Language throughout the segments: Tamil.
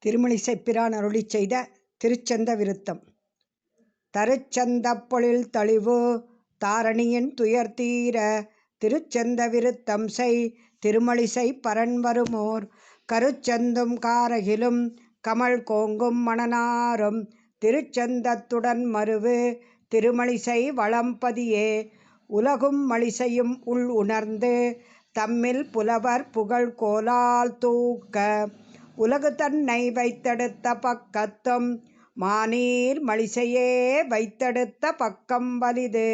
திருமழிசைப்பிரான் அருளிச் செய்த திருச்சந்த விருத்தம். தருச்சந்தப் பொழில் தளிவு தாரணியின் துயர்தீர திருச்சந்த விருத்தம் செய் திருமழிசை பரன் வருமோர் கருச்சந்தும் காரகிலும் கமல் கோங்கும் மணனாரும் திருச்சந்தத்துடன் மருவு திருமழிசை வளம்பதியே உலகும் மழிசையும் உள் உணர்ந்து தம்மில் புலவர் புகழ் கோலால் தூக்க உலகு தன்னை வைத்தெடுத்த பக்கத்தும் மாநீர் மழிசையே வைத்தெடுத்த பக்கம் வலிது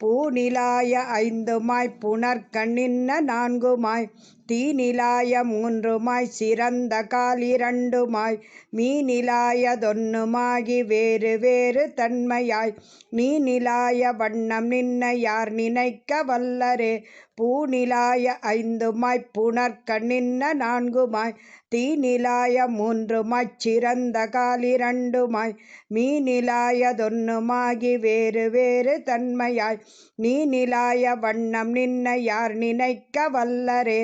பூநிலாய 5மாய் புனற்கண்ணின்ன 4மாய் தீநிலாய 3மாய் சிறந்த கால் 2மாய் மீநிலாயதொன்னுமாகி வேறு வேறு தன்மையாய் நீநிலாய வண்ணம் நின்ன யார் நினைக்க வல்லரே பூநிலாய 5மாய் புனற்கண்ணின்ன 4மாய் தீநிலாய 3மாய் சிறந்த கால் 2மாய் மீநிலாயதொன்னுமாகி வேறு வேறு தன்மையாய் நீநிலாய வண்ணம் நின்ன யார் நினைக்க வல்லரே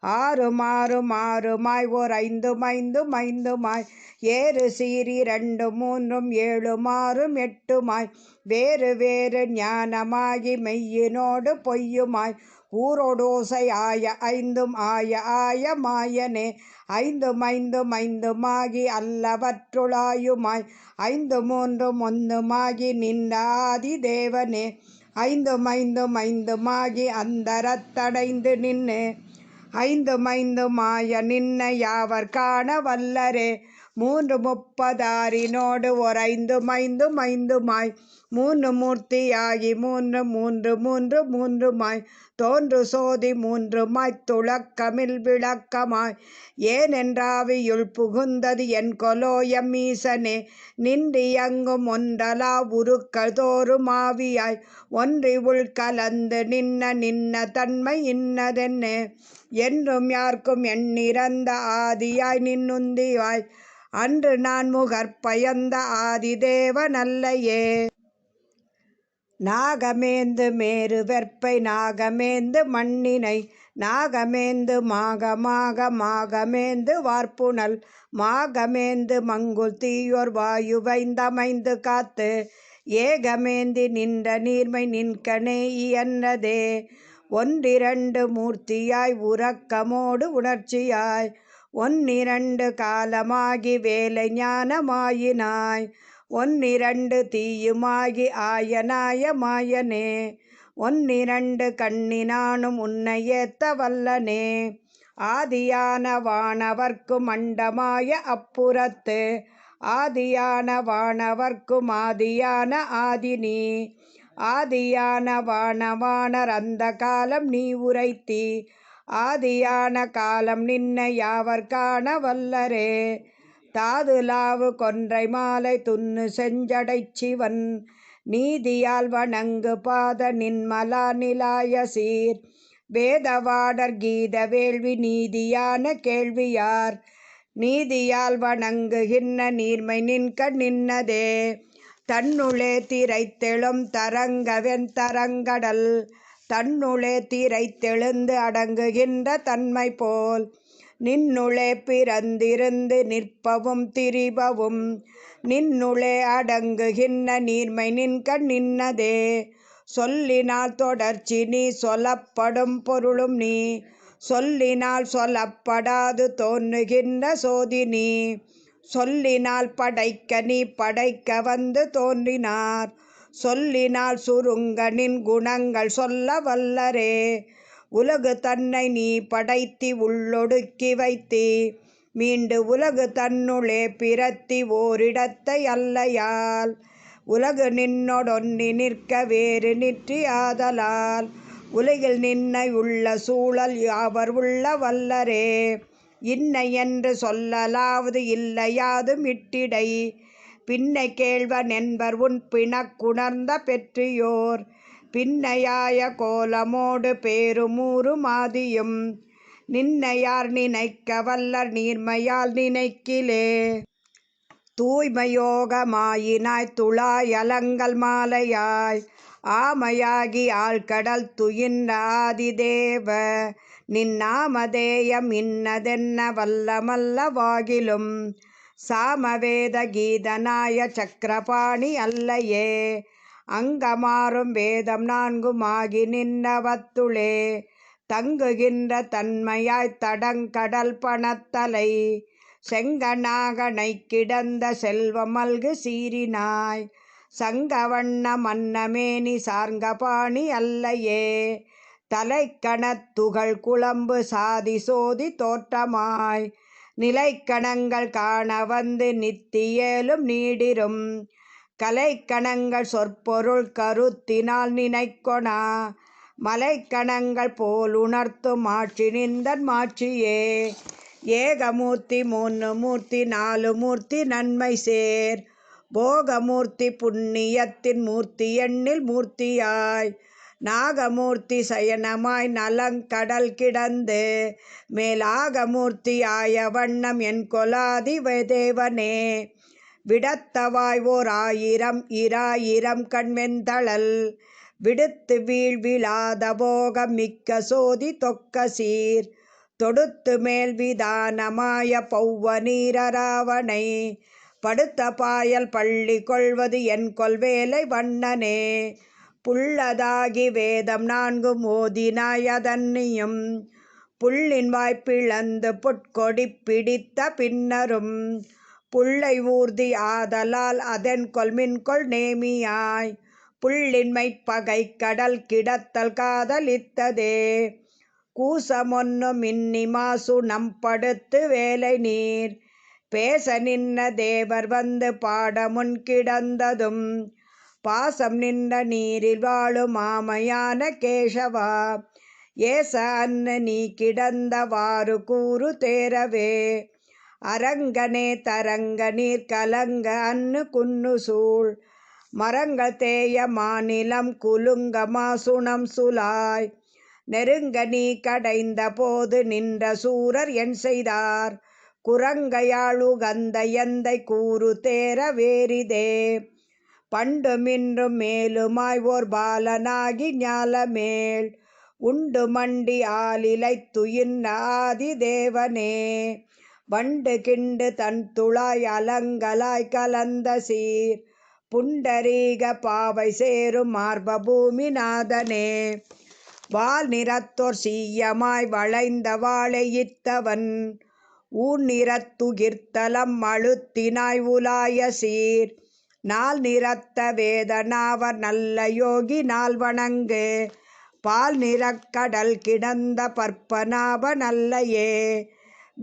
6மாய் ஓர் 5மாய் ஏறு சீரி 2 3 7 8மாய் வேறு வேறு ஞானமாகி மெய்யினோடு பொய்யுமாய் ஊரோடோசை ஆய 5 ஆய மாயனே 5மாகி அல்லவற்றுளாயுமாய் 5 நின்ற ஆதி தேவனே 5மாகி அந்தரத்தடைந்து நின்று 5மாய நின்ன யாவர் காண வல்லரே 30 ஓர் 5மாய் 3 மூர்த்தியாகி 3மாய் தோன்று சோதி 3மாய் துளக்கமில் விளக்கமாய் ஏனென்றாவியுள் புகுந்தது என் கொலோ எம்மீசனே நின்றியங்கும் ஒன்றலா உருக்கள் தோறும் ஆவியாய் ஒன்றி உள் கலந்து நின்ன தன்மை இன்னதென்னே என்றும் யார்க்கும் எண்ணிறந்த ஆதியாய் நின்னுந்தியாய் அன்று நான் முகற்பயந்த ஆதிதேவ நல்லையே நாகமேந்து மேரு வெற்பை நாகமேந்து மண்ணினை நாகமேந்து மாகமேந்து வார்ப்புணல் மாகமேந்து மங்குல் தீயோர் வாயுவைந்தமைந்து காத்து ஏகமேந்தி நின்ற நீர்மை நின்கணே இயன்றதே 1 மூர்த்தியாய் உறக்கமோடு உணர்ச்சியாய் 1 காலமாகி வேலை ஞானமாயினாய் 1 தீயுமாகி ஆயனாய மாயனே 1 கண்ணினானும் உன்னை ஏத்த வல்லனே ஆதியான வானவர்க்கும் அண்டமாய அப்புறத்து ஆதியான வானவர்க்கும் ஆதியான ஆதினி ஆதியான வானவாணர் அந்த காலம் நீ உரைத்தி ஆதியான காலம் நின்ன யாவர் காண வல்லரே தாதுலாவு கொன்றை மாலை துன்னு செஞ்சடைச் சிவன் நீதியால் வணங்கு பாத நின்மலா நிலாய சீர் வேதவாடர் கீத வேள்வி நீதியான கேள்வியார் நீதியால் வணங்குகின்ற நீர்மை நின்கண் நின்னதே தன்னுளே திரைத்தெழும் தரங்கவென் தரங்கடல் தன்னுளே திரைத்தெழுந்து அடங்குகின்ற தன்மை போல் நின்னுளே பிறந்திருந்து நிற்பவும் திரிபவும் நின்னுளே அடங்குகின்ற நீர்மை நின்கண் நின்னதே சொல்லினால் தொடர்ச்சி நீ சொல்லப்படும் பொருளும் நீ சொல்லினால் சொல்லப்படாது தோன்றுகின்ற சோதி நீ சொல்லினால் படைக்க நீ படைக்க வந்து தோன்றினார் சொல்லினால் சுருங்க நின் குணங்கள் சொல்ல வல்லரே உலகு தன்னை நீ படைத்தி உள்ளொடுக்கி வைத்தி மீண்டு உலகு தன்னுளே பிறத்தி ஓரிடத்தை அல்லையால் உலகு நின்னொடொன்றி நிற்க வேறு நிற்றி ஆதலால் உலகில் நின்னை உள்ள சூழல் யாவர் உள்ள வல்லரே இன்னை என்று சொல்லலாவது இல்லையாதும் இட்டிடை பின்னை கேள்வன் என்பர் உன் பிணக்குணர்ந்த பெற்றியோர் பின்னையாய கோலமோடு பேருமூரும் ஆதியும் நின்னையார் நினைக்க வல்லர் நீர்மையால் நினைக்கிலே தூய்மையோகமாயினாய் துழாய் அலங்கல் மாலையாய் ஆமையாகி ஆழ்கடல் துயின்ற ஆதிதேவ நின்னாமதேயம் இன்னதென்ன வல்லமல்லவாகிலும் சாமவேத கீதனாய சக்கரபாணி அல்லையே. அங்கமாறும் வேதம் நான்குமாகி நின்னவத்துளே தங்குகின்ற தன்மையாய் தடங்கடல் பணத்தலை செங்கநாகனை கிடந்த செல்வமல்கு சீரினாய் சங்கவண்ண மன்னமேனி சார்ங்கபாணி அல்லையே. தலைக்கணத்துகள் குழம்பு சாதி சோதி தோற்றமாய் நிலைக்கணங்கள் காண வந்து நித்தியேலும் நீடிரும் கலைக்கணங்கள் சொற்பொருள் கருத்தினால் நினைக்கொணா மலைக்கணங்கள் போல் உணர்த்தும் மாட்சி நிந்தன் மாட்சியே. ஏகமூர்த்தி மூன்று மூர்த்தி நாலு மூர்த்தி நன்மை சேர் போகமூர்த்தி புண்ணியத்தின் மூர்த்தி எண்ணில் மூர்த்தியாய் நாகமூர்த்தி சயனமாய் நலங்கடல் கிடந்து மேலாகமூர்த்தி ஆய வண்ணம் என் கொலாதி தேவனே. விடத்தவாய் ஓர் ஆயிரம் இராயிரம் கண்வெந்தழல் விடுத்து வீழ்விழாத போகம் மிக்க சோதி தொக்க சீர் தொடுத்து மேல் விதானமாய பௌவ நீரராவனை படுத்த பாயல் பள்ளி கொள்வது என் கொள்வேலை வண்ணனே. புள்ளதாகி வேதம் நான்கு மோதினாய் அதன்னியும் புள்ளின் வாய்ப்பிழந்து பொற்கொடி பிடித்த பின்னரும் புள்ளை ஊர்தி ஆதலால் அதன் கொள்மின்கொள் நேமியாய் புள்ளின்மை பகை கடல் கிடத்தல் காதலித்ததே. கூசமொன்னு மின்னி மாசு நம்படுத்து வேலை நீர் பேச நின்ன தேவர் வந்து பாடமுன் கிடந்ததும் பாசம் நின்ற நீரில் வாழும் ஆமையான கேசவா ஏச அன்னு நீ கிடந்தவாறு கூறு தேரவே. அரங்கனே தரங்க நீர் கலங்க அன்னு குன்னு சூழ் மரங்கள் தேய மாநிலம் குலுங்க மாசுணம் சுலாய் நெருங்க நீ கடைந்த போது நின்ற சூரர் என் செய்தார் குரங்கையாளுகந்த எந்தை கூறு தேர வேரிதே. பண்டுமின்றும் மேலுமாய் ஓர் பாலனாகி ஞாலமேல் உண்டு மண்டி ஆலிலை துயின்ற ஆதி தேவனே. வண்டு கிண்டு தன் துளாய் அலங்கலாய் கலந்த சீர் புண்டரீக பாவை சேரும் மார்ப பூமி நாதனே. வால் நிறத்தோர் சீயமாய் வளைந்த வாழையிட்டவன் ஊன் நிறத்துகிர்த்தலம் அழுத்தினாய் உலாய சீர் நாள் நிறத்த வேதனாவர் நல்ல யோகி நாள் வணங்கு பால் நிறக்கடல் கிடந்த பற்பனாப நல்லையே.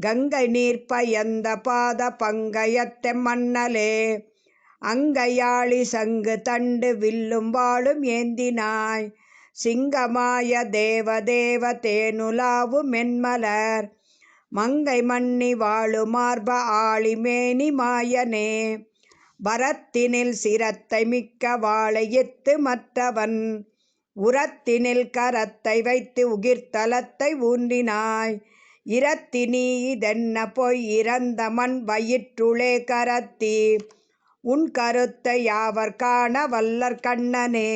கங்கை நீர் பயந்த பாத பங்கயத்தை மன்னலே அங்கையாளி சங்கு தண்டு வில்லும் வாழும் ஏந்தினாய் சிங்கமாய தேவதேவ தேனுலாவு மென்மலர் மங்கை மன்னி வாழு மார்ப ஆளிமேனி மாயனே. வரத்தினில் சிரத்தை மிக்க வாழையித்து மற்றவன் உரத்தினில் கரத்தை வைத்து உகிர்த்தலத்தை ஊன்றினாய் இரத்தினி இதென்ன பொய் இறந்த மண் வயிற்றுளே கரத்தி உன் கருத்தை யாவர் காண வல்லர் கண்ணனே.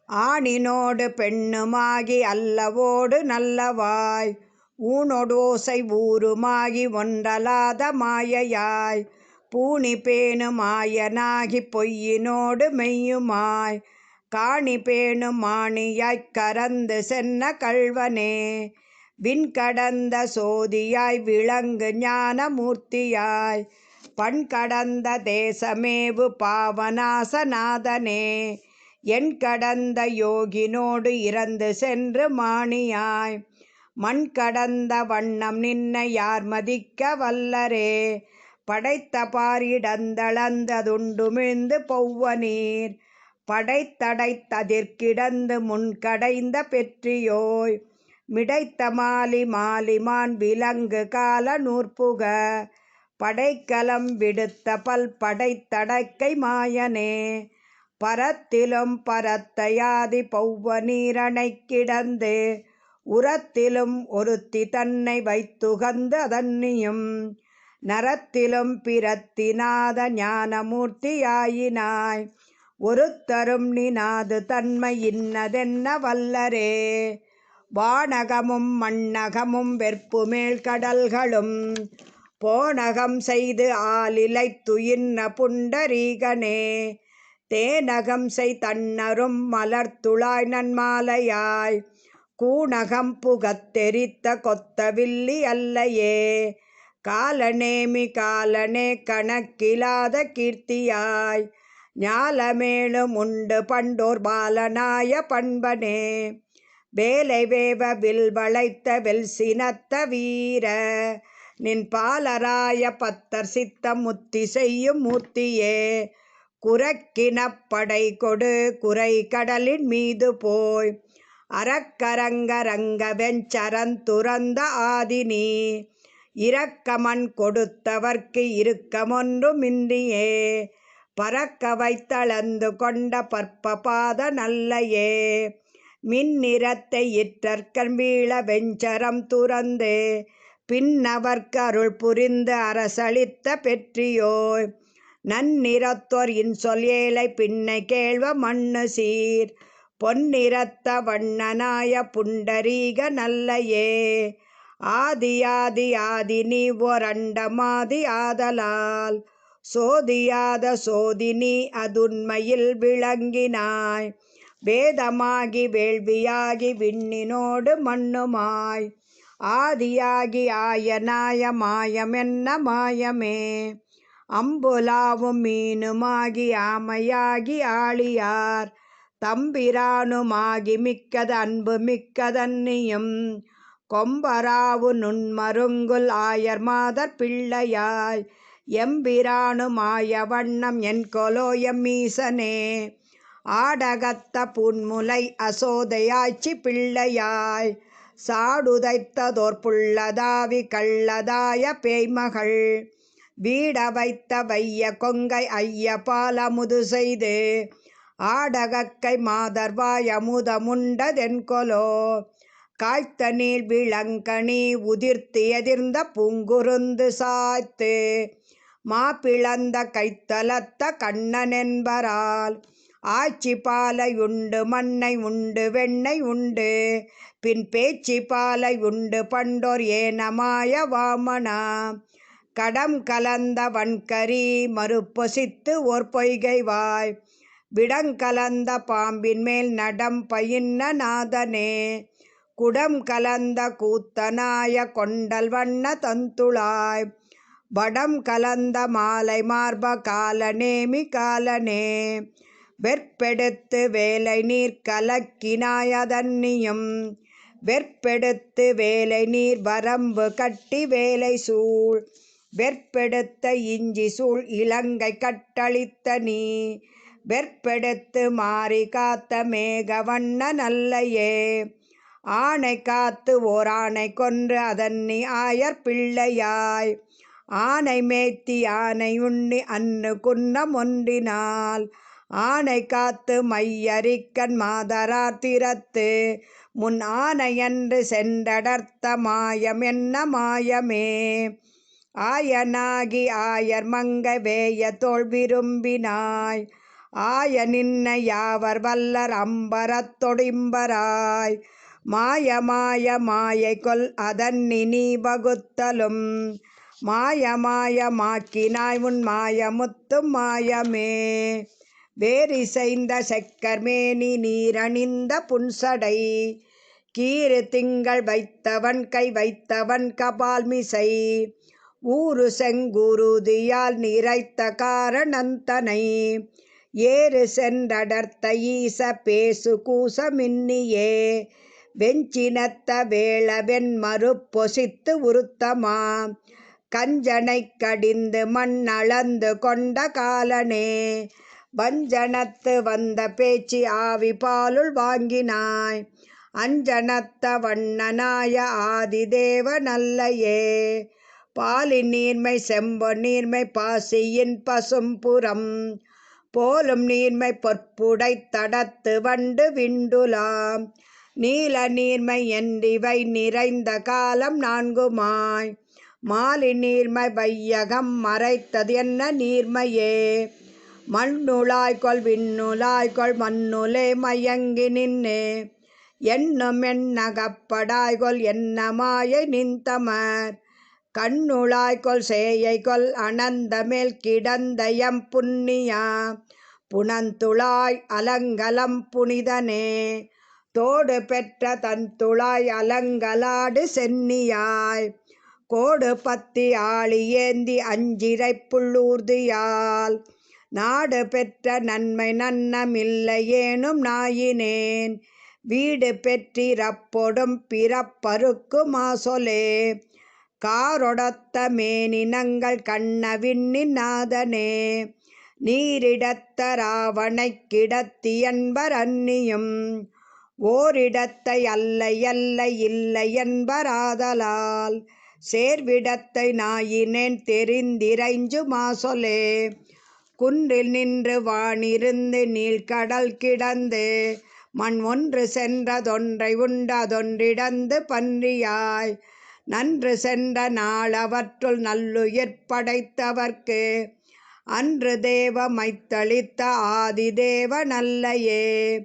ஆணினோடு பெண்ணுமாகி அல்லவோடு நல்லவாய் ஊனொடோசை ஊருமாகி ஒன்றலாத மாயையாய் பூணி பேணு மாயனாகி பொய்யினோடு மெய்யுமாய் காணி பேணு மாணியாய்க் கரந்து சென்ன கள்வனே. விண்கடந்த சோதியாய் விளங்கு ஞான மூர்த்தியாய் பண் கடந்த தேசமேவு பாவநாசநாதனே. என் கடந்த யோகினோடு இறந்து சென்று மாணியாய் மண் கடந்த வண்ணம் நின்னை யார் மதிக்க வல்லரே. படைத்த பாரிடந்தளந்ததுண்டுமிழ்ந்து பௌவ நீர் படைத்தடைத்ததிர்கிடந்து முன்கடைந்த பெற்றியோய் மிடைத்த மாலி மாலிமான் விலங்கு கால நூற்புக படைக்கலம் விடுத்த பல் படைத்தடக்கை மாயனே. பரத்திலும் பரத்தையாதி பௌவ நீரணை கிடந்து உரத்திலும் ஒருத்தி தன்னை வைத்துகந்து அதன்னியும் நரத்திலும் பிரத்திநாத ஞானமூர்த்தியாயினாய் ஒருத்தரும் நினாது தன்மை இன்னதென்ன வல்லரே. வானகமும் மண்ணகமும் வெற்புமேல் கடல்களும் போனகம் செய்து ஆலிலை துயின்ன புண்டரீகனே தேனகம் செய் தன்னரும் மலர்த்துழாய் நன்மாலையாய் கூனகம் புகத்தெரித்த கொத்தவில்லி அல்லையே காலநேமி காலனே கணக்கிலாத கீர்த்தியாய் ஞாலமேலும் உண்டு பண்டோர் பாலனாய பண்பனே வேலை வேவ வில் வளைத்த வெல் சினத்த வீர நின் பாலராய பத்தர் சித்தம் முத்தி செய்யும் மூர்த்தியே குரக்கினப்படை கொடு குறை கடலின் மீது போய் அரக்கரங்க வெஞ்சரந்துறந்த ஆதினி இரக்கமன் கொடுத்தவர்க்கு இருக்கமொன்றுமின்றியே பறக்க வைத்தளந்து கொண்ட பற்ப பாத நல்லையே மின்னிறத்தை இற்றற்கண் வீழ வெஞ்சரம் துறந்து பின்னவர்க்கு அருள் புரிந்து அரசளித்த பெற்றியோய் நன்னிறத்தோர் இன்சொல் ஏழை பின்னை கேள்வ மண்ணு சீர் பொன்னிறத்த வண்ணனாய புண்டரீக நல்லையே ஆதியாதி ஆதி நீ ஓரண்டமாதி ஆதலால் சோதியாத சோதினி அதுண்மையில் விளங்கினாய் வேதமாகி வேள்வியாகி விண்ணினோடு மண்ணுமாய் ஆதியாகி ஆயனாய மாயமென்ன மாயமே அம்புலாவும் மீனுமாகி ஆமையாகி ஆளியார் தம்பிரானுமாகி மிக்கது அன்பு மிக்கதன்னியும் கொம்பராவு நுண்மருங்குல் ஆயர் மாதர் பிள்ளையாய் எம்பிரானுமாய வண்ணம் என் கொலோ எம்மீசனே ஆடகத்த புன்முலை அசோதையாய்ச்சி பிள்ளையாய் சாடுதைத்ததோர் புள்ளதாவி கள்ளதாய பேய்மகள் வீட வைத்த வைய கொங்கை ஐய பாலமுது செய்து ஆடகக்கை மாதர்வாய் அமுதமுண்டதென்கொலோ காய்த்த நீர் விளங்கனி உதிர்த்து எதிர்ந்த பூங்குருந்து சாய்த்து மாப்பிளந்த கைத்தலத்த கண்ணனென்பரால் ஆச்சி பாலை உண்டு மண்ணை உண்டு வெண்ணை உண்டு பின் பேச்சி பாலை உண்டு பண்டோர் ஏனமாய வாமனா கடம் கலந்த வன்கரி மறுப்பொசித்து ஓர் பொய்கை வாய் விடங்கலந்த பாம்பின் மேல் நடம் பயின்ன நாதனே குடம் கலந்த கூத்தனாய கொண்டல் வண்ண தந்துளாய் வடம் கலந்த மாலை மார்ப காலநேமி காலனே வெற்பெடுத்து வேலை நீர் கலக்கினாயதன்னியும் வெற்பெடுத்து வேலை நீர் வரம்பு கட்டி வேலை சூழ் வெற்பெடுத்த இஞ்சி சூழ் இலங்கை கட்டளித்த நீ வெற்பெடுத்து மாறி காத்த மேகவண்ண நல்லையே ஆனை காத்து ஓர் ஆனை கொன்று அதன்னி ஆயர் பிள்ளையாய் ஆனை மேய்த்தி ஆனை உண்ணி அன்னு குன்னம் ஒன்றினால் ஆனை காத்து மையரிக்கண் மாதரார் திறத்து முன் ஆனையன்று சென்றடர்த்த மாயம் என்ன மாயமே ஆயனாகி ஆயர் மங்கை வேய தோல் விரும்பினாய் ஆய நின்ன யாவர் வல்லர் அம்பரத்தொடிம்பராய் மாய மாய மாயை கொல் அதன்னி நீ வகுத்தலும் மாய மாய மாக்கினாய் உன் மாயமுத்தும் மாயமே வேரிசைந்த செக்கர்மேனி நீரணிந்த புன்சடை கீறு திங்கள் வைத்தவன் கை வைத்தவன் கபால்மிசை ஊரு செங்குருதியால் நிறைத்த காரணந்தனை ஏறு சென்றடர்த்த ஈச பேசு கூச மின்னியே வெஞ்சினத்த வேளவெண் மறுப்பொசித்து உருத்தமா கஞ்சனை கடிந்து மண்ணளந்து கொண்ட காலனே வஞ்சனத்து வந்த பேச்சு ஆவி பாலுள் வாங்கினாய் அஞ்சனத்த வண்ணனாய ஆதிதேவ நல்லையே பாலின் நீர்மை செம்பொன் நீர்மை பாசியின் பசும்புறம் போலும் நீர்மை பொற்புடை தடத்து வண்டு விண்டுலாம் நீல நீர்மை என்றிவை நிறைந்த காலம் நான்குமாய் மாலி நீர்மை வையகம் மறைத்தது என்ன நீர்மையே மண்ணுளாய்கொள் விண்ணுளாய்கொள் மண்ணுலே மயங்கி நின்று என்னும் எண்ணகப்படாய்கொல் என்ன மாயை நின்தமர் கண்ணுளாய்கொல் சேயைகொல் அனந்தமேல் கிடந்தயம் புண்ணியா புனந்துளாய் அலங்கலம் புனிதனே தோடு பெற்ற தன்துளாய் அலங்கலாடு சென்னியாய் கோடு பத்தி ஆளி ஏந்தி அஞ்சிரை புள்ளூர்தியால் நாடு பெற்ற நன்மை நன்னமில்லையேனும் நாயினேன் வீடு பெற்றிரப்பொடும் பிறப்பருக்கு மாசொலே காரொடத்த மேனினங்கள் கண்ணவிண்ணின் நாதனே நீரிடத்த ராவணைக் கிடத்தியன்பர் அன்னியும் ஓரிடத்தை அல்லை அல்லை இல்லை என்பராதலால் சேர்விடத்தை நாயினேன் தெரிந்திரைஞ்சு மாசொலே குன்றில் நின்று வானிருந்து நீள்கடல் கிடந்து மண் ஒன்று சென்றதொன்றை உண்டதொன்றிடந்து பன்றியாய் நன்று சென்ற நாளவற்றுள் நல்லுயிர் படைத்தவர்க்கு அன்று தேவ மைத்தளித்த ஆதிதேவ நல்லையே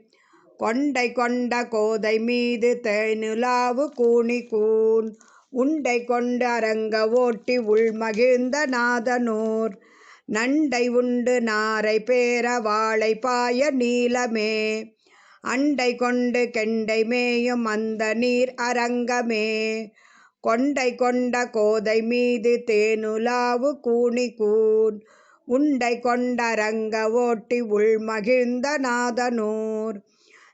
கொண்டை கொண்ட கோதை மீது தேனுலாவு கூன் உண்டை கொண்டு அரங்க ஓட்டி உள்மகிழ்ந்த நாதனூர் நண்டை உண்டு நாரை பேர வாழை பாய நீலமே அண்டை கொண்டு கெண்டை மேயும் அந்த நீர் அரங்கமே கொண்டை கொண்ட கோதை மீது தேனுலாவு கூன் உண்டை கொண்ட அரங்க ஓட்டி உள்மகிழ்ந்த நாதனூர்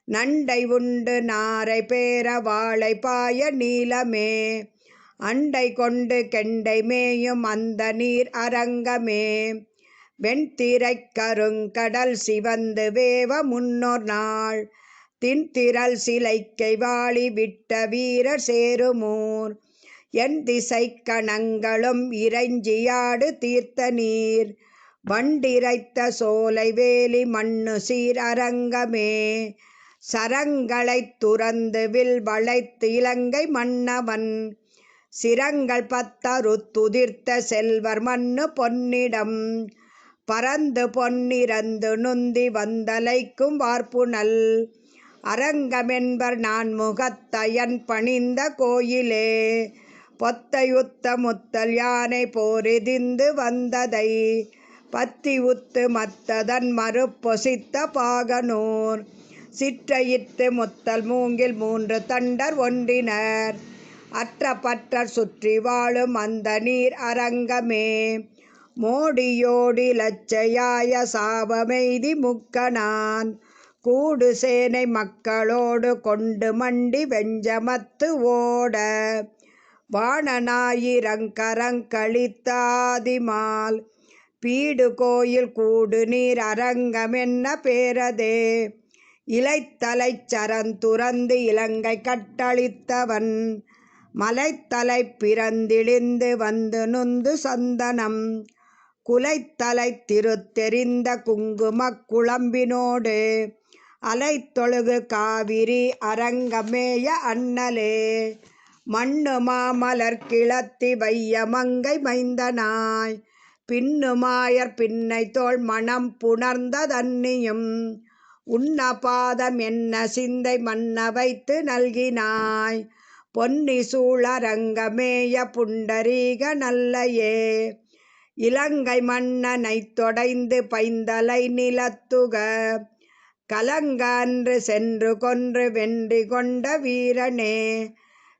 நண்டை உண்டு நாரை பேர வாழை பாய நீலமே அண்டை கொண்டு கெண்டை மேயும் அந்த நீர் அரங்கமே வெண்திரை கருங்கடல் சிவந்து வேவ முன்னோர் நாள் தின்திரள் சிலைக்கை வாளி விட்ட வீரர் சேருமூர் என் திசை கணங்களும் இறைஞ்சியாடு தீர்த்த நீர் வண்டிரைத்த சோலை வேலி மண்ணு சீர் அரங்கமே சரங்களைத் துறந்து வில் வளைத்து இலங்கை மன்னவன் சிரங்கள் பத்தறுத்துதிர்த்த செல்வர் மண்ணு பொன்னிடம் பரந்து பொன்னிறந்து நுந்தி வந்தலைக்கும் வார்ப்புணல் அரங்கமென்பர் நான் முகத்தயன் பணிந்த கோயிலே பொத்தையுத்த முத்தல் யானை போரிதிந்து வந்ததை பத்தி உத்து மத்ததன் மறுப்பொசித்த பாகனூர் சிற்றையிட்டு முத்தல் மூங்கில் மூன்று தண்டர் ஒன்றினர் அற்ற பற்றர் சுற்றி வாழும் அந்த நீர் அரங்கமே மோடியோடி லச்சையாய சாபமெய்தி முக்கனான் கூடு சேனை மக்களோடு கொண்டு மண்டி வெஞ்சமத்து ஓட வாணனாயிரங்கரங்களித்தாதிமால் பீடு கோயில் கூடு நீர் அரங்கமென்ன பேரதே இலைத்தலை சரந்துறந்து இலங்கை கட்டளித்தவன் மலைத்தலை பிறந்திழிந்து வந்து நுந்து சந்தனம் குலைத்தலை திருத்தெறிந்த குங்குமக் குழம்பினோடு அலைத்தொழுகு காவிரி அரங்கமேய அண்ணலே மண்ணு மாமலர் கிளத்தி வைய மங்கை மைந்தனாய் பின்னுமாயர் பின்னை தோள் மனம் புணர்ந்த தன்னியும் உன்னபாதம் என்ன சிந்தை மன்ன வைத்து நல்கினாய் பொன்னி சூழரங்கமேய புண்டரீக நல்லையே இலங்கை மன்னனைத் தொடைந்து பைந்தலை நிலத்துக கலங்கன்று சென்று கொன்று வென்றி கொண்ட வீரனே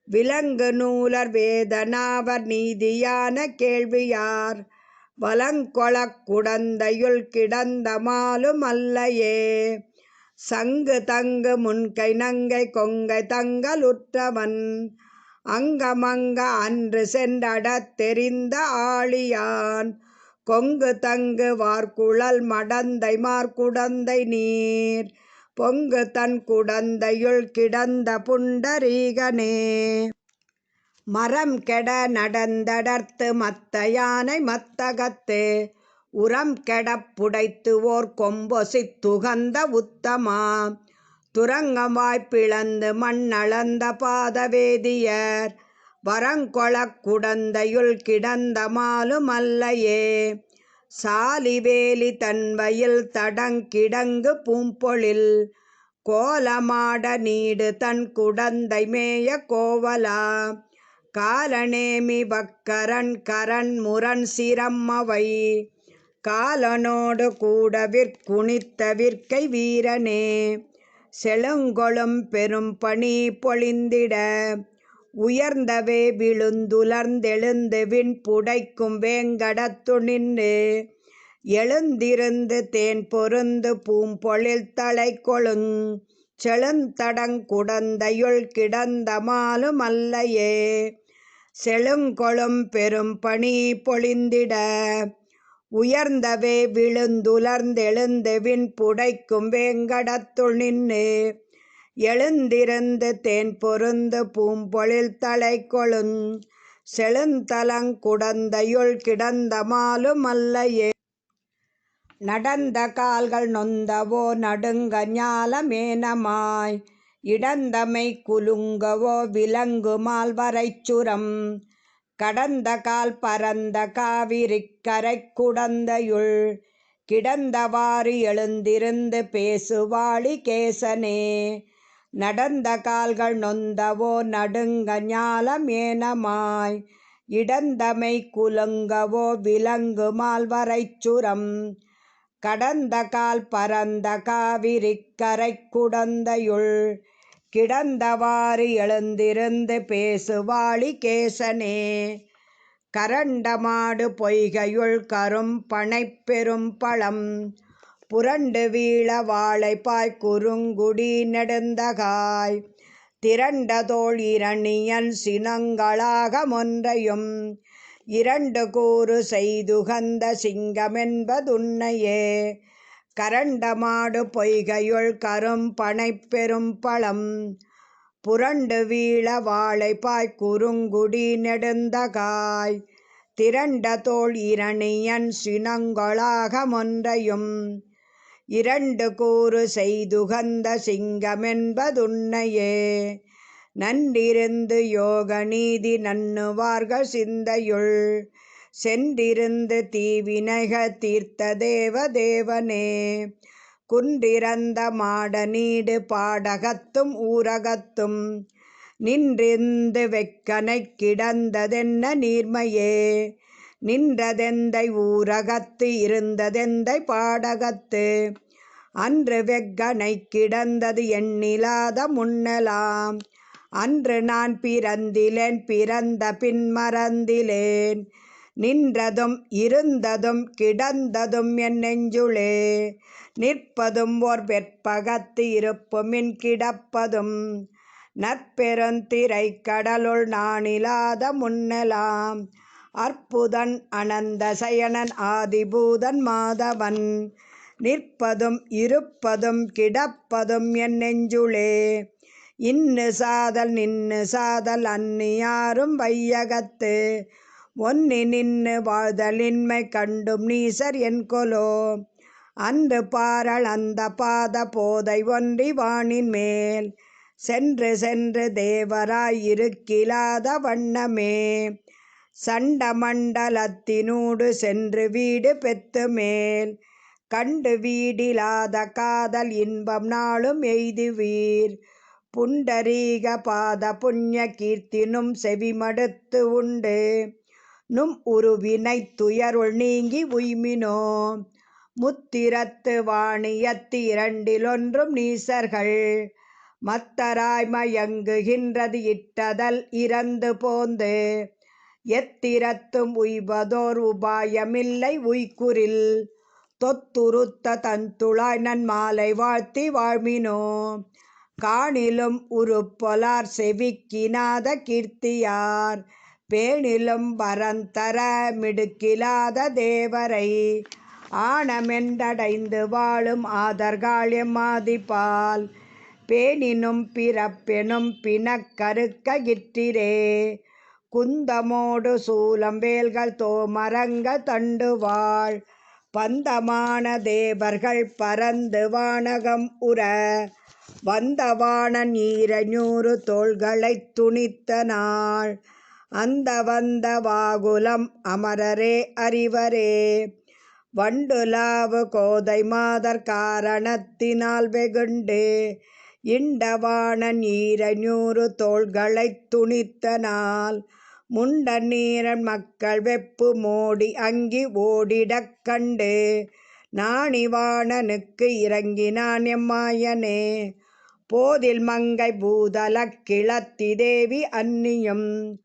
விலங்கு நூலர் வேதனாவர் நீதியான கேள்வியார் வலங்கொளக் குடந்தையுள் கிடந்த மாலும் அல்லையே சங்கு தங்கு முன்கை நங்கை கொங்கை தங்களுற்றவன் அங்கமங்க அன்று சென்றடத்தெறிந்த ஆழியான் கொங்கு தங்கு வார்குழல் மடந்தை மார்குடந்தை நீர் பொங்கு தன் குடந்தையுள் கிடந்த புண்டரீகனே மரம் கெட நடந்தடர்த்து மத்த யானை மத்தகத்து உரம் கெடப் புடைத்து ஓர் கொம்பொசித் துகந்த உத்தமா துரங்கம் வாய்ப்பிழந்து மண்ணளந்த பாதவேதியர் வரங்கொளக் குடந்தையுள் கிடந்த மாலும் அல்லையே சாலிவேலி தன்வயில் தடங்கிடங்கு பூம்பொழில் கோலமாட நீடு தன் குடந்தை மேய கோவலா காலநேமி வக்கரன் கரன் முரண் சிரம்மவை காலனோடு கூட விற்குணித்த விற்கை வீரனே செழுங்கொளும் பெரும் பனி பொழிந்திட உயர்ந்தவே விழுந்துலர்ந்தெழுந்து விண் புடைக்கும் வேங்கடத்து நின்று எழுந்திருந்து தேன் பொருந்து பூம்பொழில் தலை கொழுங் செழுந்தடங் குடந்தையுள் கிடந்த மாலும் அல்லையே செழுங்கொளும் பெரும் பனி பொழிந்திட உயர்ந்தவே விழுந்துலர்ந்தெழுந்து விண் புடைக்கும் வேங்கடத்துள் நின்று எழுந்திருந்து தேன் பொருந்து பூம்பொழில் தலை கொழுங் செழுந்தலங் குடந்தையுள் கிடந்த மாலும் அல்லையே நடந்த கால்கள் நொந்தவோ நடுங்க ஞால மேனமாய் இடந்தமை குலுங்கவோ விலங்கு மால்வரைச்சுரம் கடந்த கால் பரந்த காவிரிக்கரை குடந்தையுள் கிடந்தவாறு எழுந்திருந்து பேசுவாளி கேசனே நடந்த கால்கள் நொந்தவோ நடுங்க ஞால மேனமாய் இடந்தமை குலுங்கவோ விலங்கு மால்வரைச்சுரம் கடந்த கால் பரந்த காவிரிக்கரை குடந்தையுள் கிடந்தவாறு எழுந்திருந்து பேசுவாளி கேசனே கரண்டமாடு பொய்கையுள் கரும் பனைப்பெரும் பழம் புரண்டு வீழ வாழைப்பாய் குறுங்குடி நெடுந்தகாய் திரண்ட தோள் இரணியன் சினங்களாக மொன்றையும் இரண்டு கூறு செய்துகந்த சிங்கமென்பதுன்னையே கரண்டமாடு பொய்கையுள் கரும் பனைப்பெரும் பழம் புரண்டு வீழ வாழைப்பாய் குறுங்குடி நெடுந்தகாய் திரண்ட தோள் இரணியன் சினங்களாக மொன்றையும் இரண்டு கூறு செய்துகந்த சிங்கமென்பதுன்னையே நன்றிருந்து யோக நீதி நண்ணுவார்கள் சிந்தையுள் சென்றிருந்து தீவினைக தீர்த்த தேவ தேவனே குன்றிறந்த மாட நீடு பாடகத்தும் ஊரகத்தும் நின்றிருந்து வெக்கனை கிடந்ததென்ன நீர்மையே நின்றதெந்தை ஊரகத்து இருந்ததெந்தை பாடகத்து அன்று வெக்கனை கிடந்தது எண்ணிலாத முன்னலாம் அன்று நான் பிறந்திலேன் பிறந்த பின் மறந்திலேன் நின்றதும் இருந்ததும் கிடந்ததும் என் நெஞ்சுளே நிற்பதும் ஓர் வெற்பகத்து இருப்புமின் கிடப்பதும் நற்பெருந்திரை கடலுள் நானிலாத முன்னலாம் அற்புதன் அனந்த சயனன் ஆதிபூதன் மாதவன் நிற்பதும் இருப்பதும் கிடப்பதும் என் நெஞ்சுளே இன்னு சாதல் நின்னு சாதல் அந்நியாரும் வையகத்து ஒன்னி நின்னு வாழ்தலின்மை கண்டும் நீசர் என் கொலோ அன்று பாரள் அந்த பாத போதை ஒன்றி வானின் மேல் சென்று சென்று தேவராய் இருக்கிலாத வண்ணமே சண்ட மண்டலத்தினூடு சென்று வீடு பெத்து மேல் கண்டு வீடிலாத காதல் இன்பம் நாளும் எய்துவீர் புண்டரீக பாத புண்ணிய கீர்த்தினும் செவிமடுத்து உண்டு நும் உருவினை துயருள் நீங்கி உய்மினோ முத்திரத்து வாணியத்து இரண்டிலொன்றும் நீசர்கள் மத்தராய் மயங்குகின்றது இட்டதல் இறந்து போந்து எத்திரத்தும் உய்வதோர் உபாயமில்லை உய்குறில் தொத்துருத்த தந்துளாய் நன் மாலை வாழ்த்தி வாழ்மினோ காணிலும் உருப்பொலார் செவிக்கினாத கீர்த்தியார் பேணிலும் வரந்தர மிடுக்கிலாத தேவரை ஆணமென்றடைந்து வாழும் ஆதர்காள் எம்மாதிபால் பேணினும் பிறப்பெனும் பிணக்கறுக்ககிற்றிரே குந்தமோடு சூலம் வேல்கள் தோமரங்கள் தண்டுவாள் பந்தமான தேவர்கள் பரந்து வானகம் உற வந்தவாணன் ஈரஞூறு தோள்களைத் துணித்த நாள் அந்த வந்த வாகுலம் அமரரே அறிவரே வண்டுலாவு கோதை மாதர் காரணத்தினால் வெகுண்டு இண்டவாணன் ஈரநூறு தோள்களைத் துணித்தனால் முண்ட நீரன் மக்கள் வெப்பு மோடி அங்கி ஓடிடக் கண்டு நாணிவாணனுக்கு இறங்கினான் எம்மாயனே. போதில் மங்கை பூதலக் கிளத்தி தேவி அன்னியும்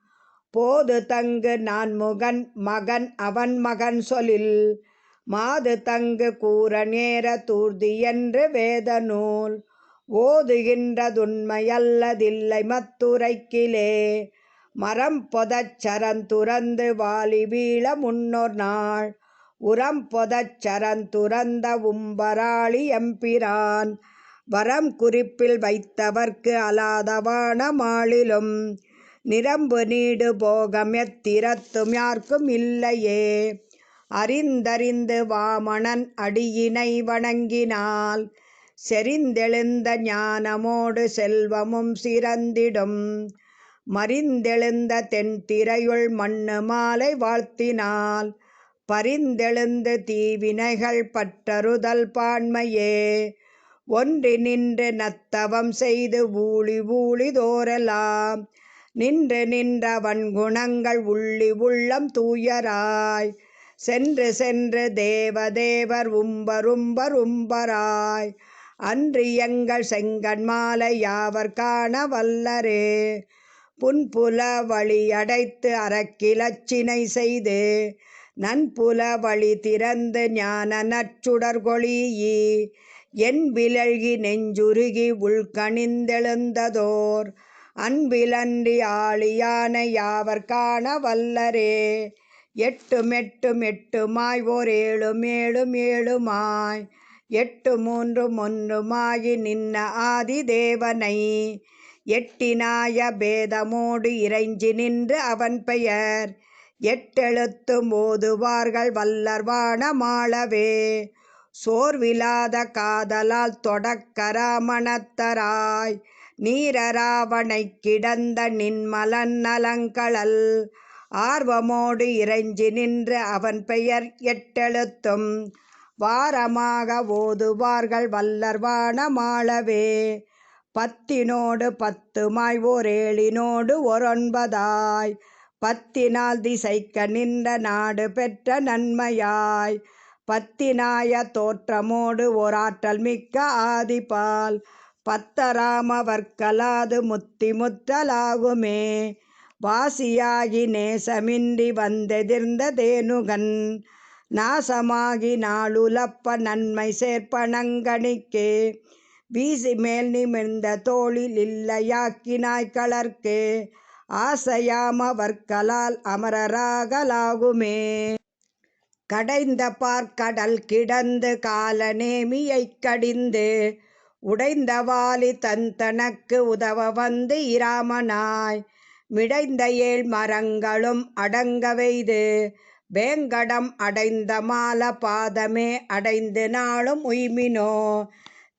போது தங்கு நான்முகன் மகன் அவன் மகன் சொலில் மாது தங்கு கூற நேர தூர்தி என்று வேத நூல் ஓதுகின்றதுண்மையல்லதில்லை மத்துரைக்கிலே மரம் பொதச் சரந்துறந்து வாலி வீழ முன்னோர் நாள் உரம் பொதச் சரந்துறந்த உம்பராளி எம்பிரான் வரம் குறிப்பில் வைத்தவர்க்கு அலாதவான மாளிலும் நிரம்பு நீடு போகம் எத்திரத்தும் யார்க்கும் இல்லையே. அறிந்தறிந்து வாமணன் அடியினை வணங்கினால் செறிந்தெழுந்த ஞானமோடு செல்வமும் சிறந்திடும் மறிந்தெழுந்த தென்திரையுள் மண்ணு மாலை வாழ்த்தினால் பரிந்தெழுந்து தீவினைகள் பற்றறுதல் பான்மையே. ஒன்றி நின்று நத்தவம் செய்து ஊழி ஊழிதோரெல்லாம் நின்று நின்ற வன்குணங்கள் உள்ளி உள்ளம் தூயராய் சென்று சென்று தேவதேவர் உம்பரும்பராய் அன்றி எங்கள் செங்கண்மாலை யாவர் காண வல்லரே. புன்புல வழியடைத்து அறக்கிலச்சினை செய்து நன்புல வழி திறந்து ஞான நற்சுடர்கொளீயி என்பிலழ்கி நெஞ்சுருகி உள்கணிந்தெழுந்ததோர் அன்பிலன்றி ஆழியான யாவர் காண வல்லரே. எட்டும் எட்டுமாய் ஓர் ஏழுமாய் எட்டு மூன்றும் ஒன்றுமாகி நின்ன ஆதி தேவனை எட்டினாய பேதமோடு இறைஞ்சி நின்று அவன் பெயர் எட்டெழுத்தும் ஓதுவார்கள் வல்லர்வான மாளவே. சோர்விலாத காதலால் தொடக்கரா மனத்தராய் நீரராவணை கிடந்த நின்மலன் நலங்களல் ஆர்வமோடு இறைஞ்சி நின்று அவன் பெயர் எட்டெழுத்தும் வாரமாக ஓதுவார்கள் வல்லர்வான மாளவே. பத்தினோடு பத்துமாய் ஓர் ஏழினோடு ஒரொன்பதாய் பத்தினால் திசைக்க நின்ற நாடு பெற்ற நன்மையாய் பத்தினாய தோற்றமோடு ஓர் ஆற்றல் மிக்க ஆதிபால் பத்தராமவர்க்கலாது முத்தி முற்றலாகுமே. வாசியாகி நேசமின்றி வந்தெதிர்ந்த தேனுகன் நாசமாகி நாளுலப்ப நன்மை சேர்ப்பனங்கணிக்கே வீசி மேல் நிமிர்ந்த தோளில் இல்லையாக்கினாய் களர்க்கு ஆசையாமவர்க்கலால் அமரராகலாகுமே. கடைந்த பார்க்கடல் கிடந்து கால நேமியைக் கடிந்து உடைந்த வாலி தனக்கு உதவ வந்து இராமனாய் மிடைந்த ஏழ் மரங்களும் அடங்கவெய்து வேங்கடம் அடைந்த மால பாதமே அடைந்து நாளும் உய்மினோ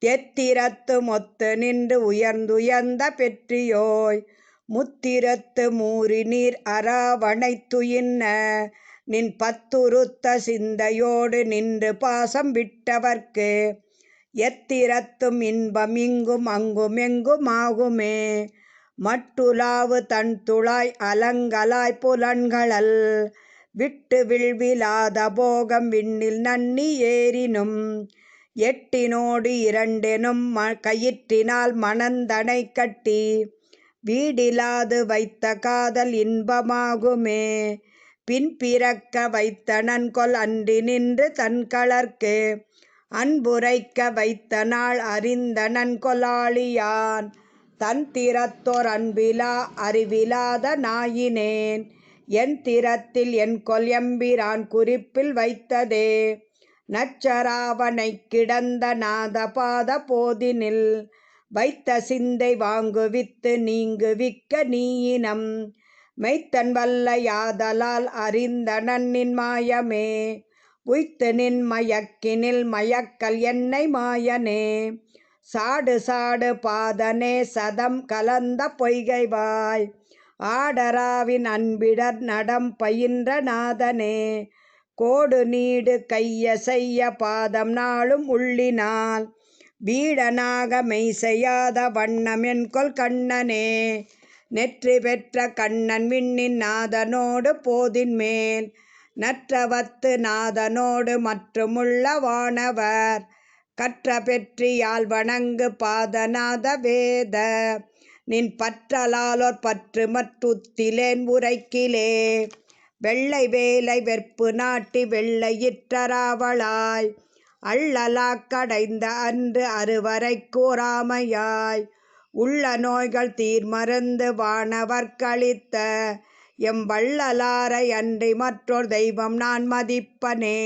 தெத்திரத்து மொத்து நின்று உயர்ந்துயர்ந்த பெற்றியோய் முத்திரத்து மூறி நீர் அராவணைத்துயின்ன நின் பத்துருத்த சிந்தையோடு நின்று பாசம் விட்டவர்க்கு எத்திரத்தும் இன்பம் இங்கும் அங்குமெங்குமாகுமே. மட்டுலாவு தன் துழாய் அலங்கலாய் புலன்களல் விட்டு விழ்விலாத போகம் விண்ணில் நன்னி ஏறினும் எட்டினோடு இரண்டெனும் கயிற்றினால் மணந்தனை கட்டி வீடிலாது வைத்த காதல் இன்பமாகுமே. பின் பிறக்க வைத்தனன்கொல் அன்றி நின்று தன்களர்க்கு அன்புரைக்க வைத்த நாள் அறிந்தனன் கொலாளியான் தன் திறத்தோர் அன்பிலா அறிவிலாத நாயினேன் என் திறத்தில் என் கொல் எம்பிரான் குறிப்பில் வைத்ததே. நச்சராவனை கிடந்த நாதபாத போதினில் வைத்த சிந்தை வாங்குவித்து நீங்குவிக்க நீயினம் மெய்த்தன் வல்ல யாதலால் அறிந்தனன் நின் மாயமே. உய்த்து நின் மயக்கினில் மயக்கல் என்னை மாயனே சாடு சாடு பாதனே சதம் கலந்த பொய்கைவாய் ஆடராவின் அன்பிடர் நடம் பயின்ற நாதனே கோடு நீடு கைய செய்ய பாதம் நாளும் உள்ளினால் வீடனாக மெய் செய்யாத வண்ணம் என்கொல் கண்ணனே. நெற்றி பெற்ற கண்ணன் விண்ணின் நாதனோடு போதின் மேல் நற்றவத்து நாதனோடு மற்றுமுள்ள வானவர் கற்ற பெற்றியால் வணங்கு பாதநாத வேத நின் பற்றலாலோர் பற்று மற்றுத்திலேன் உரைக்கிலே. வெள்ளை வேலை வெற்பு நாட்டி வெள்ளையிற்றராவளாய் அள்ளலாக்கடைந்த அன்று அறுவரை கூறாமையாய் உள்ள நோய்கள் தீர்மருந்து வானவர்க்களித்த எம்பள்ளலாரை அன்றி மற்றொரு தெய்வம் நான் மதிப்பனே.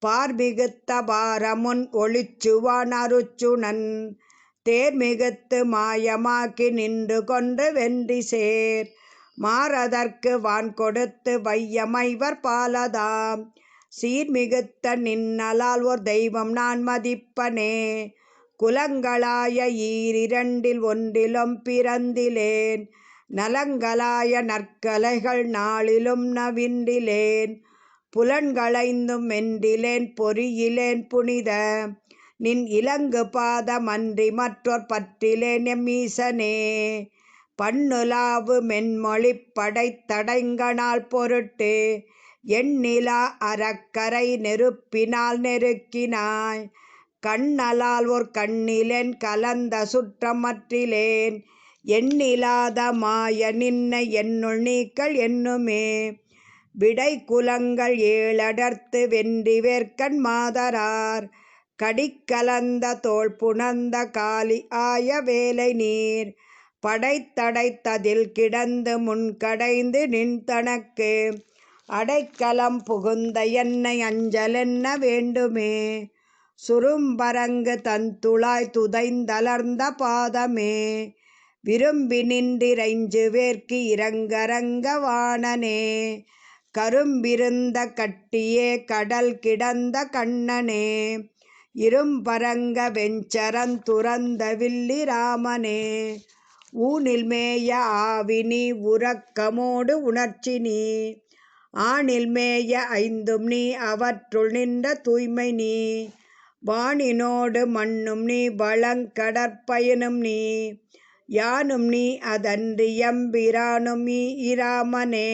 பார்மிகுத்த பாரமுன் ஒளிச்சுவான் அருச்சுனன் தேர்மிகுத்து மாயமாக்கி நின்று கொன்று வென்றி சேர் மாறதற்கு வான் கொடுத்து வையமைவர் பாலதாம் சீர்மிகுத்த நின்னலால் ஓர் தெய்வம் நான் மதிப்பனே. குலங்களாய ஈரிரண்டில் ஒன்றிலும் பிறந்திலேன் நலங்களாய நற்கலைகள் நாளிலும் நவின்றிலேன் புலன்களைந்தும் வென்றிலேன் பொறியிலேன் புனித நின் இலங்கு பாதம் அன்றி மற்றொர் பற்றிலேன் எம்மீசனே. பண்ணுலாவு மென்மொழிப் படைத்தடைங்கனால் பொருட்டு எண்ணிலா அறக்கரை நெருப்பினால் நெருக்கினாய் கண்ணலால் ஓர் கண்ணிலேன் கலந்த சுற்றம் மற்றிலேன் எண்ணிலாத மாய நின்னை என்னுள் நீக்கல் என்னுமே. விடை குலங்கள் ஏழடர்த்து வென்றி வேர்க்கண் மாதரார் கடிக்கலந்த தோள் புணர்ந்த காலி ஆய வேலை நீர் படைத்தடைத்ததில் கிடந்து முன்கடைந்து நின் தனக்கு அடைக்கலம் புகுந்த என்னை அஞ்சலென்ன வேண்டுமே. சுரும்பரங்கு தந்துளாய் துதைந்தலர்ந்த பாதமே விரும்பி நின்றிரைஞ்சு வேர்க்கு இரங்கரங்க வாணனே. கரும்பிருந்த கட்டியே கடல் கிடந்த கண்ணனே இரும்பரங்க வெஞ்சரன் துறந்த வில்லி ராமனே. ஊனில் மேய ஆவினி உறக்கமோடு உணர்ச்சி நீ ஆனில் மேய ஐந்தும் நீ அவற்றுள் நின்ற தூய்மை நீ வானினோடு மண்ணும் நீ வளங்கடற்பயனும் நீ யானும் நீ அதன்றி எம்பிரானும் நீ இராமனே.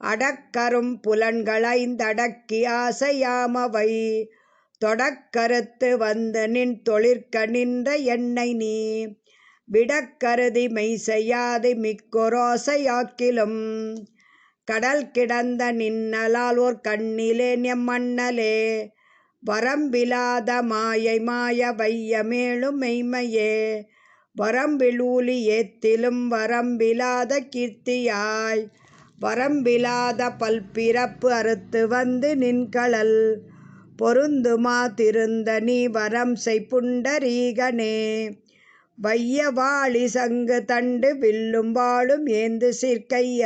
அடக்கரும் புலன்களைந்தடக்கி ஆசையாமவை தொடக்கறுத்து வந்து நின் தொழிற்க நின்ற என்னை நீ விடக்கருதி மெய் செய்யாது மிக்கொரோசையாக்கிலும் கடல் கிடந்த நின்னலால் ஓர் கண்ணிலேன் எம்மண்ணலே. வரம்பிலாத மாயை மாய வையமேளும் மெய்மையே வரம்பிலூலி ஏத்திலும் வரம்பிலாத கீர்த்தியாய் வரம்பிலாத பல்பிறப்பு அறுத்து வந்து நின்கழல் பொருந்துமா திருந்த நீ வரம் செய் புண்டரீகனே. வைய வாளி சங்கு தண்டு வில்லும் வாளும் ஏந்து சீர்க்கைய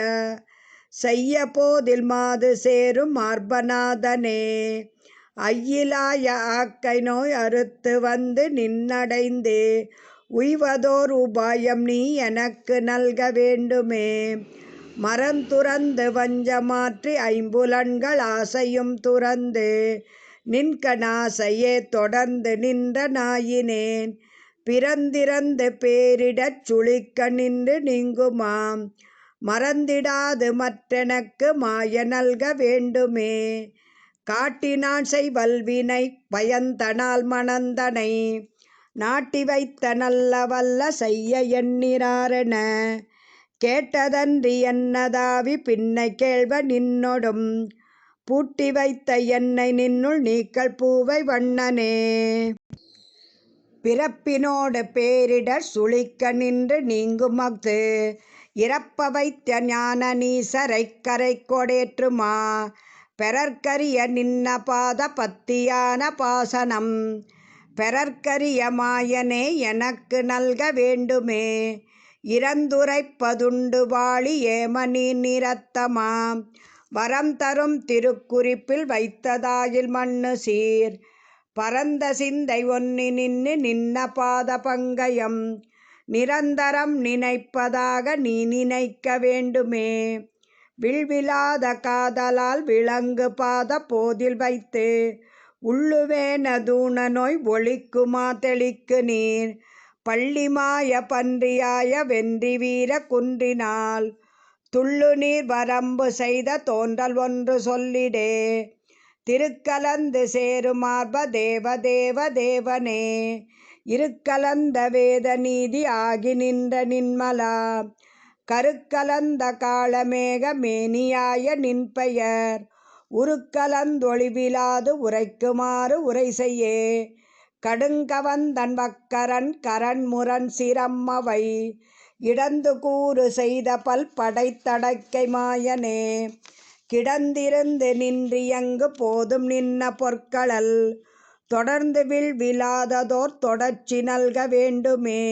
செய்ய போதில் மாது சேரும் மார்பநாதனே. ஐயிலாய ஆக்கை நோய் அறுத்து வந்து நின்னடைந்து உய்வதோர் உபாயம் நீ எனக்கு நல்க வேண்டுமே. மரந்துறந்து வஞ்சமாற்றி ஐம்புலன்கள் ஆசையும் துறந்து நின்கணாசையே தொடர்ந்து நின்ற நாயினேன் பிறந்திறந்து பேரிடச் சுழிக்க நின்று நீங்குமாம் மறந்திடாது மற்றெனக்கு மாய நல்க வேண்டுமே. காட்டினான் செய்வல்வினை பயந்தனால் மணந்தனை நாட்டி வைத்த நல்ல வல்ல செய்ய எண்ணிறாரென கேட்டதன்றி என்னதாவி பின்னை கேள்வ நின்னொடும் பூட்டி வைத்த என்னை நின்னுள் நீக்கல் பூவை வண்ணனே. பிறப்பினோடு பேரிடர் சுழிக்க நின்று நீங்குமஃது இறப்ப வைத்த ஞான நீசரைக் கரை கொடேற்றுமா பெறற்கரிய நின்ன பாத பத்தியான பாசனம் பெறற்கரிய மாயனே எனக்கு நல்க வேண்டுமே. இறந்துரைப்பதுண்டு வாழி ஏம நீ நிறத்தமாம் வரம் தரும் திருக்குறிப்பில் வைத்ததாயில் மண்ணு சீர் பரந்த சிந்தை ஒன்னி நின்னு நின்ன பாத பங்கயம் நிரந்தரம் நினைப்பதாக நீ நினைக்க வேண்டுமே. விழ்விலாத காதலால் விலங்கு பாத போதில் வைத்து உள்ளுவேன தூண நோய் ஒழிக்குமா தெளிக்கு நீர் பள்ளிமாய பன்றியாய வென்றி வீர குன்றினால் துள்ளு நீர் வரம்பு செய்த தோன்றல் ஒன்று சொல்லிடே திருக்கலந்து சேருமார்ப தேவ தேவ தேவனே இருக்கலந்த வேத நீதி ஆகி நின்ற நின்மலா கருக்கலந்த காளமேக மேனியாய நின்பெயர் உருக்கலந்தொழிவிலாது உரைக்குமாறு உரை செய்யே கடுங்கவந்தன் வக்கரன் கரன்முரண் சிரம்மவை இடந்து கூறு செய்த பல் படைத்தடக்கை மாயனே கிடந்திருந்து நின்றியங்கு போதும் நின்ன பொற்களல் தொடர்ந்து விழாததோர் தொடர்ச்சி நல்க வேண்டுமே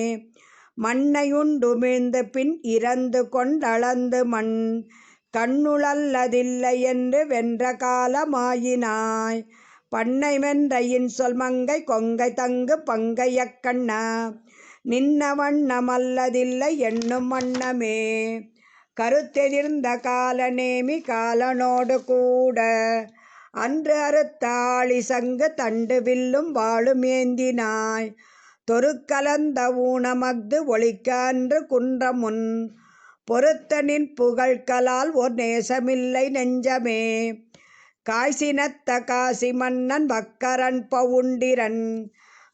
மண்ணையுண்டுமிழ்ந்து பின் இறந்து கொண்டளந்து மண் கண்ணுளல்லதில்லை என்று வென்ற காலமாயினாய் பண்ணை வென்ற இன்சொல் மங்கை கொங்கை தங்கு பங்கையக் கண்ணா நின்ன வண்ணமல்லதில்லை என்னும் வண்ணமே கருத்தெதிர்ந்த காலநேமி காலனோடு கூட அன்று அறுத்த ஆழி சங்கு தண்டு வில்லும் வாளும் ஏந்தினாய் தொருக்கலந்த ஊனமஃது ஒழிக்க அன்று குன்றமுன் பொறுத்தனின் புகழ்களால் ஓர் நேசமில்லை நெஞ்சமே காய்சினத்த காசி மன்னன் வக்கரன் பவுண்டிரன்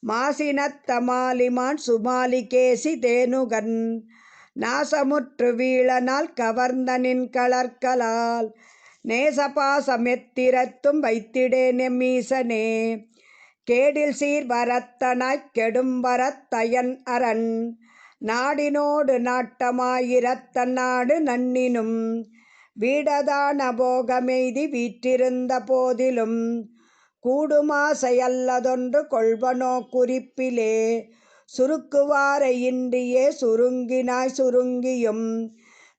மாசினத்த மாலிமான் சுமாலி கேசி தேனுகன் நாசமுற்று வீழனால் கவர்ந்தனின் கலர்களால் நேசபாசம் எத்திரத்தும் வைத்திடேன் எம்மீசனே கேடில் சீர் வரத்தனாய்க் கெடும் வரத்தயன் அரண் நாடினோடு நாட்டமாயிரத்தன் நாடு நன்னினும் வீடதான போகமெய்தி வீற்றிருந்த போதிலும் கூடுமாசை அல்லதொன்று கொள்வனோ குறிப்பிலே சுருக்குவாரை இன்றியே சுருங்கினாய் சுருங்கியும்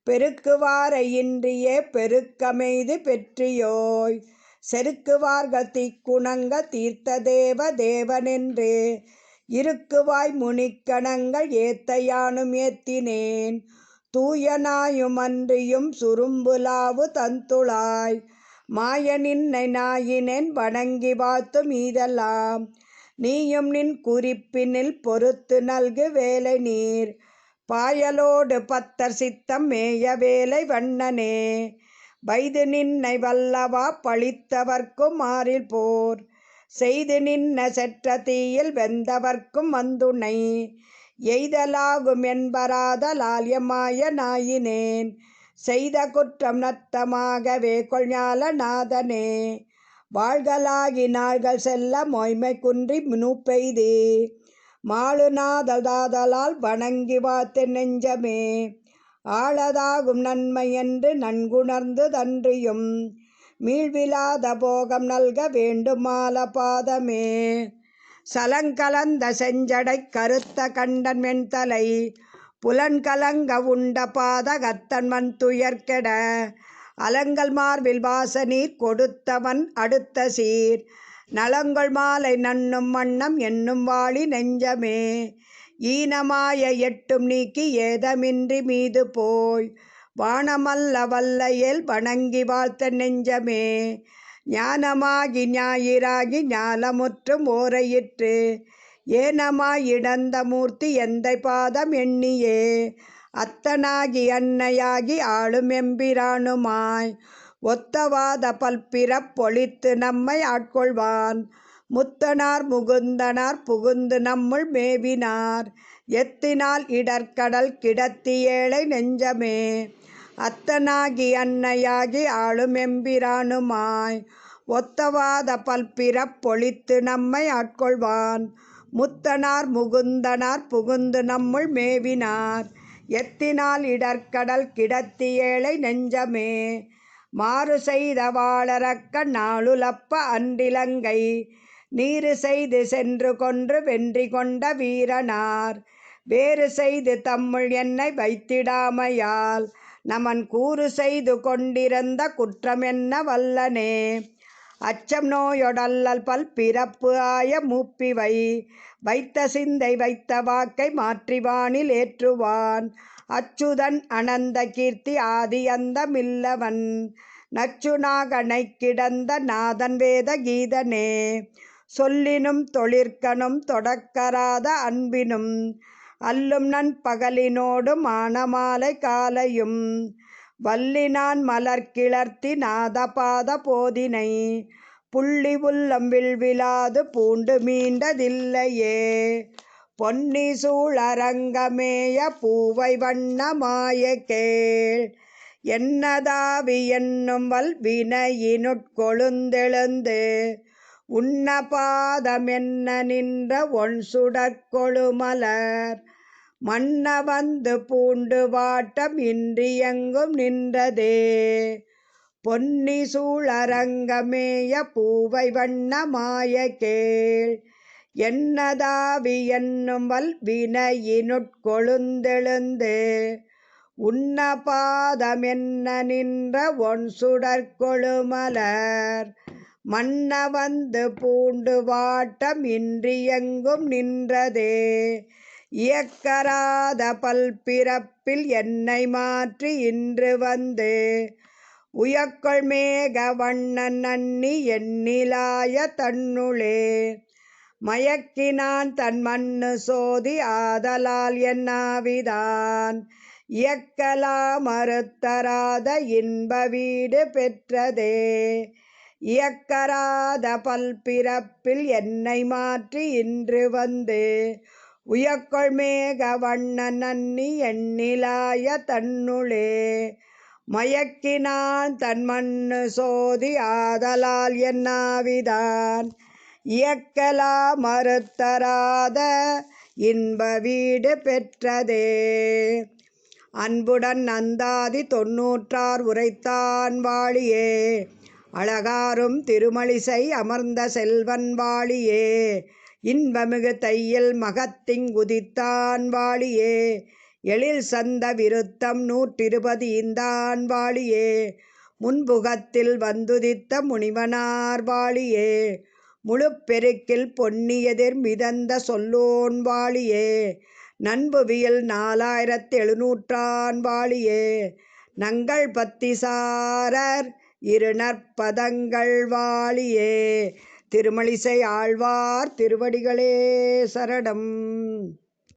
பெருக்குவாரை இன்றியே பெருக்கமெய்து பெற்றியோய் செருக்குவார்கள் தீக்குணங்க தீர்த்த தேவ தேவனென்று இருக்குவாய் முனிக்கணங்கள் ஏத்த யானும் ஏத்தினேன் தூயனாயும் அன்றியும் சுரும்புலாவு தந்துளாய் மாய நின்னை நாயினேன் வணங்கி வாழ்த்தும் இதெல்லாம் நீயும் நின் குறிப்பினில் பொறுத்து நல்கு வேலை நீர் பாயலோடு பத்தர் சித்தம் மேய வேலை வண்ணனே வைது நின்னை வல்லவா பழித்தவர்க்கும் மாறில் போர் செய்து நின்ன செற்ற தீயில் வெந்தவர்க்கும் வந்துனை எய்தலாகும் என்பராதலால் எம்மாய நாயினேன் செய்த குற்றம் நத்தமாகவே கொள்ஞால நாதனே வாழ்களாகி நாள்கள் செல்ல மொய்மை குன்றி நூப்பெய்தி மாளுநாதல் தாதலால் வணங்கி வாழ்த்து நெஞ்சமே ஆளதாகும் நன்மை என்று நன்குணர்ந்து தன்றியும் மீள்விலாத போகம் நல்க வேண்டுமால பாதமே சலங்கலந்த செஞ்சடை கருத்த கண்டன் மென்தலை புலன்கலங்க உண்ட பாத கத்தன்மன் துயர்கெட அலங்கல் மார்பில் வாசநீர் கொடுத்தவன் அடுத்த சீர் நலங்கொள் மாலை நண்ணும் வண்ணம் என்னும் வாழி நெஞ்சமே ஈனமாய எட்டும் நீக்கி ஏதமின்றி மீது போய் வானமல்ல வல்லையேல் வணங்கி வாழ்த்த நெஞ்சமே ஞானமாகி ஞாயிறாகி ஞாலமுற்றும் ஓரையிற்று ஏனமாயிடந்த மூர்த்தி எந்தை பாதம் எண்ணியே அத்தனாகி அன்னையாகி ஆளும் எம்பிரானுமாய் ஒத்தவாத பல்பிறப் பொழித்து நம்மை ஆட்கொள்வான் முத்தனார் முகுந்தனார் புகுந்து நம்முள் மேவினார் எத்தினால் இடர்கடல் கிடத்தி ஏழை நெஞ்சமே அத்தனாகி அன்னையாகி ஆளும் எம்பிரானுமாய் ஒத்தவாத பல்பிறப் பொழித்து நம்மை ஆட்கொள்வான் முத்தனார் முகுந்தனார் புகுந்து நம்முள் மேவினார் எத்தினால் இடர்கடல் கிடத்தி ஏழை நெஞ்சமே மாறு செய்த வாளரக்க நாளுலப்ப அன்றிலங்கை நீரு செய்து சென்று கொன்று வென்றி கொண்ட வீரனார் வேறு செய்து தம்முள் என்னை வைத்திடாமையால் நமன் கூறு செய்து கொண்டிருந்த குற்றம் என்ன வல்லனே அச்சம் நோயொடல்லல் பல் பிறப்பு ஆய மூப்பிவை வைத்த சிந்தை வைத்த வாக்கை மாற்றி வானில் ஏற்றுவான் அச்சுதன் அனந்த கீர்த்தி ஆதி அந்த மில்லவன் நச்சுநாகனை கிடந்த நாதன் வேத கீதனே சொல்லினும் தொழிற்கனும் தொடக்கராத அன்பினும் அல்லும் நன்பகலினோடு மானமாலை காலையும் வல்லினான் மலர் கிளர்த்தி நாதபாத போதினை புள்ளி உள்ளம் வில்விலாது பூண்டு மீண்டதில்லையே பொன்னி சூழரங்கமேய பூவை வண்ணமாய கேள் என்னதாவி என்னும் வல்வினையினுட்கொழுந்தெழுந்து உன்னபாதம் என்ன நின்ற ஒன் சுடற்கொழுமலர் மன்ன வந்து பூண்டு வாட்டம் இன்றியெங்கும் நின்றதே பொன்னி சூழரங்கமேய பூவை வண்ணமாய கேள் என்னதாவி என்னும் வல்வினையினுட்கொழுந்தெழுந்து உன்னபாதம் என்ன நின்ற ஒன் சுடற்கொழுமலர் மன்ன வந்து பூண்டு வாட்டம் இன்றியெங்கும் நின்றதே இயக்கராத பல்பிறப்பில் என்னை மாற்றி இன்று வந்து உயக்கொள் மேக வண்ணன் நன்னி எண்ணிலாய தன்னுளே மயக்கினான் தன் மண்ணு சோதி ஆதலால் என்னாவிதான் இயக்கலா மறுத்தராத இன்ப வீடு பெற்றதே இயக்கராத பல்பிறப்பில் என்னை மாற்றி இன்று வந்து உயக்கொள் மேக வண்ணன் நன்னி எண்ணிலாய தன்னுளே மயக்கினான் தன் மண்ணு சோதி ஆதலால் என்னாவிதான் இயக்கலா மறுத்தராத இன்ப வீடு பெற்றதே அன்புடன் நந்தாதி 96 உரைத்தான் வாழியே அழகாரும் திருமழிசை அமர்ந்த செல்வன் வாழியே இன்பமிகு தையில் மகத்திங்குதித்தான் வாழியே எழில் சந்த விருத்தம் 120 ஈந்தான் வாழியே முன்புகத்தில் வந்துதித்த முனிவனார் வாழியே முழுப்பெருக்கில் பொன்னியதிர் மிதந்த சொல்லோன் வாழியே நண்புவியல் 4700 வாழியே நங்கள் பத்திசாரர் இருநற்பதங்கள் வாழியே திருமழிசை ஆழ்வார் திருவடிகளே சரணம்.